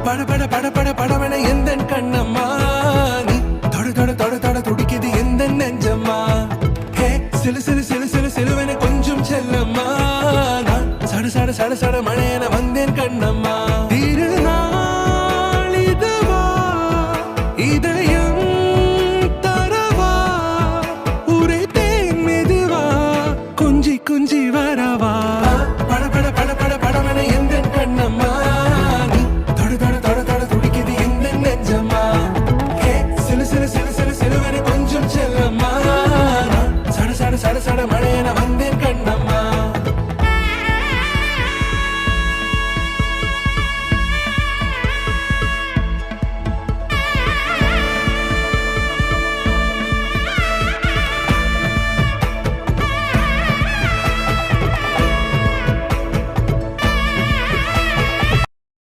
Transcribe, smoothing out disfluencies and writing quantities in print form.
பட பட பட பட படவன எந்த கண்ணம்மா நீ தொட தொட தொட தொட துடிக்குது எந்த நெஞ்சம்மா ஹே சிலு சிலு சிலு சிலு சிலுவன கொஞ்சம் செல்லம்மா நான் சட சட சட சட மழை